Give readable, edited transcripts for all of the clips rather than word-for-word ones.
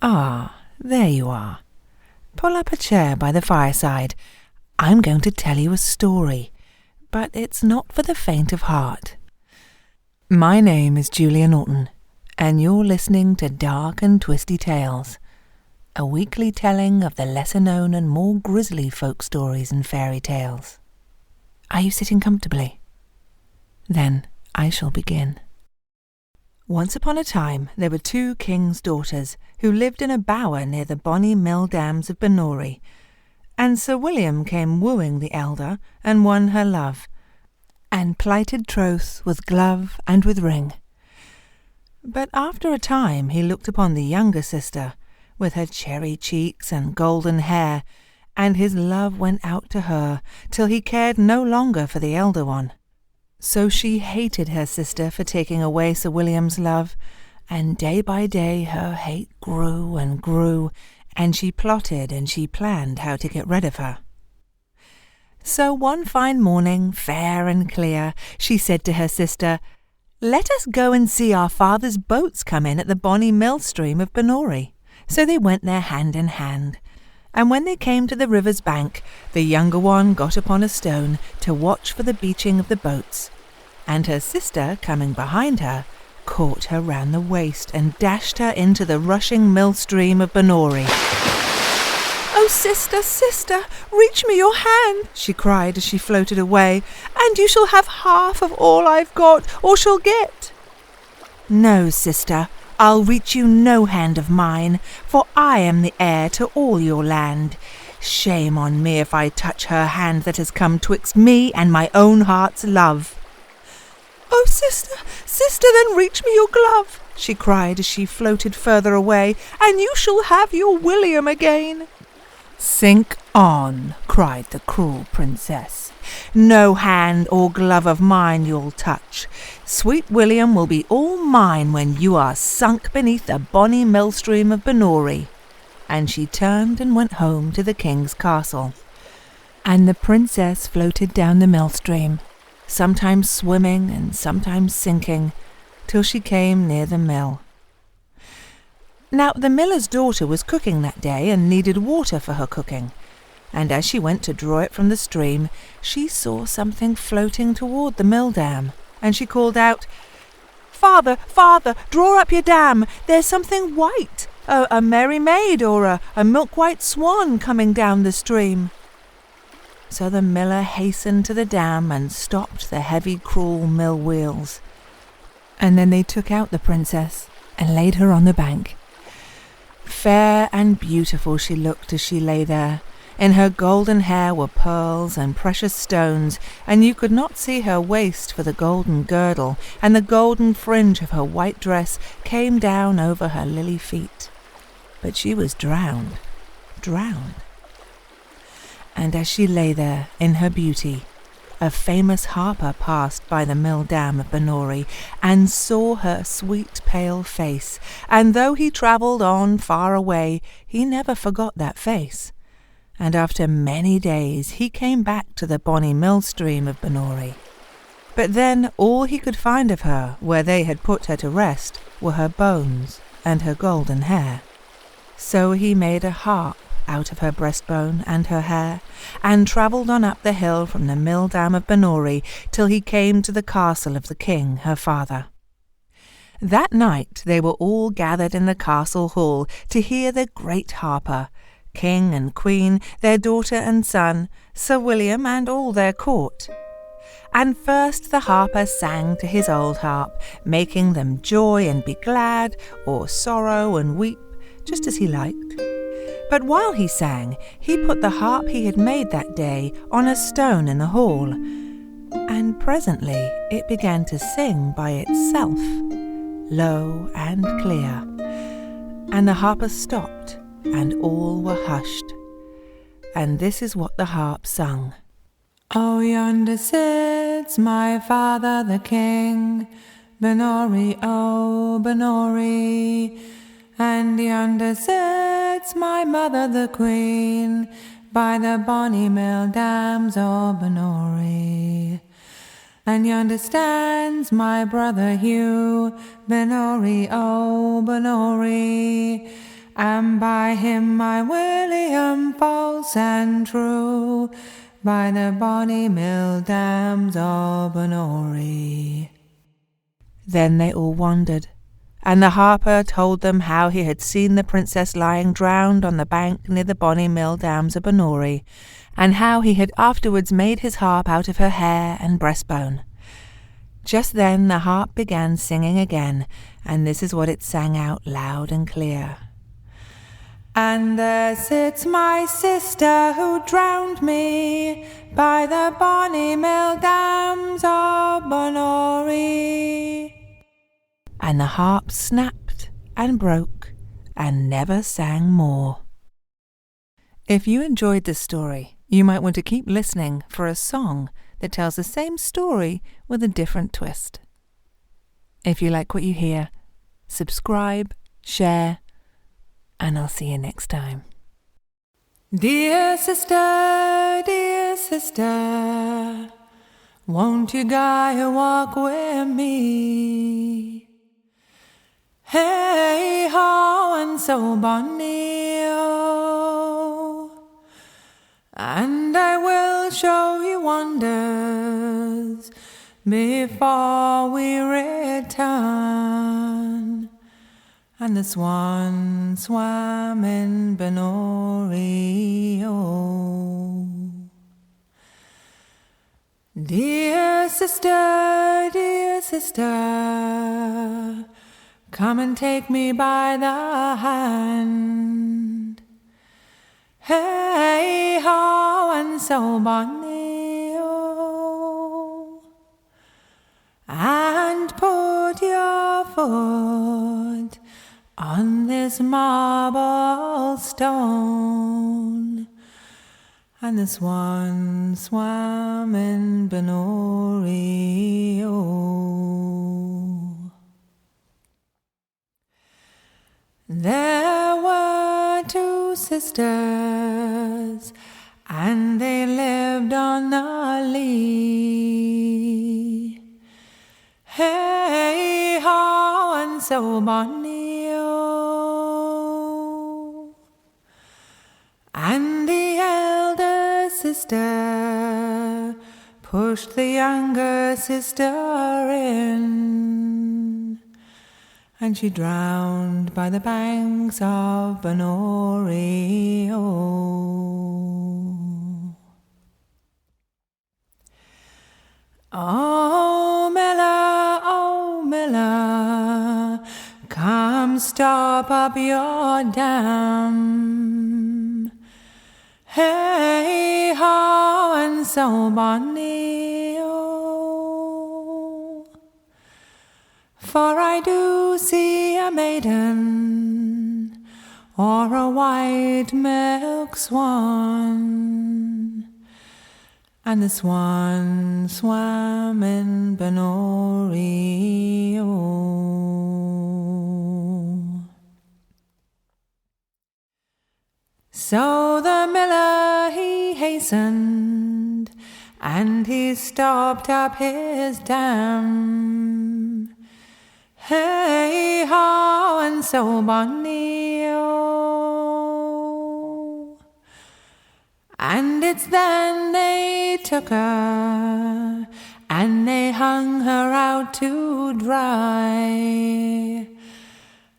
Ah, there you are. Pull up a chair by the fireside. I'm going to tell you a story, but it's not for the faint of heart. My name is Julia Norton, and you're listening to Dark and Twisty Tales, a weekly telling of the lesser-known and more grisly folk stories and fairy tales. Are you sitting comfortably? Then I shall begin. Once upon a time there were two kings' daughters who lived in a bower near the bonny mill dams of Binnorie, and Sir William came wooing the elder and won her love, and plighted troth with glove and with ring. But after a time he looked upon the younger sister, with her cherry cheeks and golden hair, and his love went out to her till he cared no longer for the elder one. So she hated her sister for taking away Sir William's love, and day by day her hate grew and grew, and she plotted and she planned how to get rid of her. So one fine morning, fair and clear, she said to her sister, "Let us go and see our father's boats come in at the bonny mill stream of Binnorie." So they went there hand in hand, and when they came to the river's bank, the younger one got upon a stone to watch for the beaching of the boats, and her sister, coming behind her, caught her round the waist and dashed her into the rushing mill stream of Binnorie. "Oh, sister, sister, reach me your hand," she cried as she floated away, "and you shall have half of all I've got or shall get." "No, sister, I'll reach you no hand of mine, for I am the heir to all your land. Shame on me if I touch her hand that has come twixt me and my own heart's love." "Oh, sister, sister, then reach me your glove," she cried as she floated further away, "and you shall have your William again." "Sink on," cried the cruel princess. "No hand or glove of mine you'll touch. Sweet William will be all mine when you are sunk beneath the bonny mill stream of Binnorie." And she turned and went home to the king's castle. And the princess floated down the mill stream, sometimes swimming and sometimes sinking, till she came near the mill. Now the miller's daughter was cooking that day and needed water for her cooking, and as she went to draw it from the stream, she saw something floating toward the mill dam, and she called out, "Father, father, draw up your dam, there's something white, a merry maid or a milk-white swan coming down the stream." So the miller hastened to the dam and stopped the heavy, cruel mill wheels. And then they took out the princess and laid her on the bank. Fair and beautiful she looked as she lay there. In her golden hair were pearls and precious stones, and you could not see her waist for the golden girdle, and the golden fringe of her white dress came down over her lily feet. But she was drowned. And as she lay there in her beauty, a famous harper passed by the mill dam of Binnorie and saw her sweet pale face, and though he travelled on far away, he never forgot that face. And after many days he came back to the bonny mill stream of Binnorie. But then all he could find of her, where they had put her to rest, were her bones and her golden hair. So he made a harp out of her breastbone and her hair, and travelled on up the hill from the mill dam of Binnorie till he came to the castle of the king, her father. That night they were all gathered in the castle hall to hear the great harper, king and queen, their daughter and son, Sir William and all their court. And first the harper sang to his old harp, making them joy and be glad, or sorrow and weep, just as he liked. But while he sang, he put the harp he had made that day on a stone in the hall, and presently it began to sing by itself, low and clear. And the harper stopped, and all were hushed. And this is what the harp sung. "Oh, yonder sits my father the king, Binnorie, oh, Binnorie. And yonder sits my mother the queen, by the bonny mill dams of Binnorie. And yonder stands my brother Hugh, Binnorie, oh, Binnorie. And by him my William false and true, by the bonny mill dams of Binnorie. Then they all wondered, and the harper told them how he had seen the princess lying drowned on the bank near the bonny mill dams of Binnorie, and how he had afterwards made his harp out of her hair and breastbone. Just then the harp began singing again, and this is what it sang out loud and clear. And there sits my sister who drowned me by the bonny mill dams of Binnorie. And the harp snapped and broke and never sang more. If you enjoyed this story, you might want to keep listening for a song that tells the same story with a different twist. If you like what you hear, subscribe, share, and I'll see you next time. Dear sister, won't you go a walk with me? Hey ho, and so bonny, oh, and I will show you wonders before we return. And the swan swam in Binnorie, oh. Dear sister, come and take me by the hand. Hey ho, and so bonny, oh, and put your foot on this marble stone, and the swan swam in Binnorie, oh. There were two sisters, and they lived on the lea. Hey ho, and so bonny, oh. And the elder sister pushed the younger sister in, and she drowned by the banks of Binnorie, oh. Oh Miller, come stop up your dam. Hey ho, and so bonny, oh, for I do see a maiden or a white milk swan, and the swan swam in Binnorie, oh. So the miller he hastened, and he stopped up his dam. Hey ho, and so bonny, oh. And it's then they took her, and they hung her out to dry,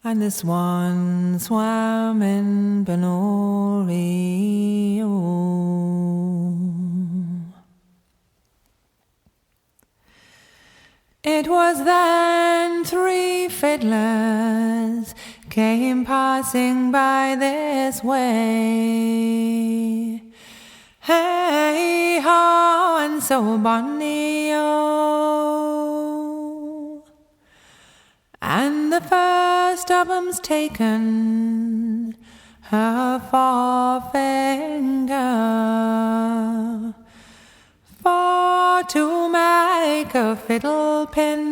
and the swan swam in Binnorie, oh. It was then three fiddlers came passing by this way. Hey ho, and so bonny, oh. And the first of 'em's taken her forefinger for to make a fiddle pin,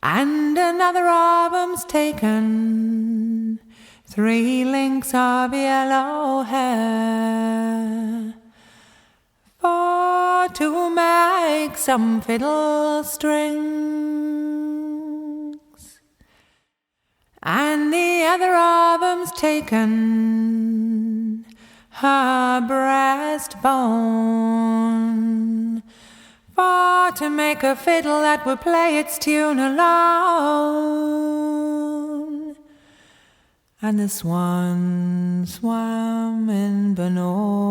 and another of 'em's taken 3 links of yellow hair for to make some fiddle strings. other of 'em's taken her breastbone, for to make a fiddle that would play its tune alone. And the swan swam in Binnorie.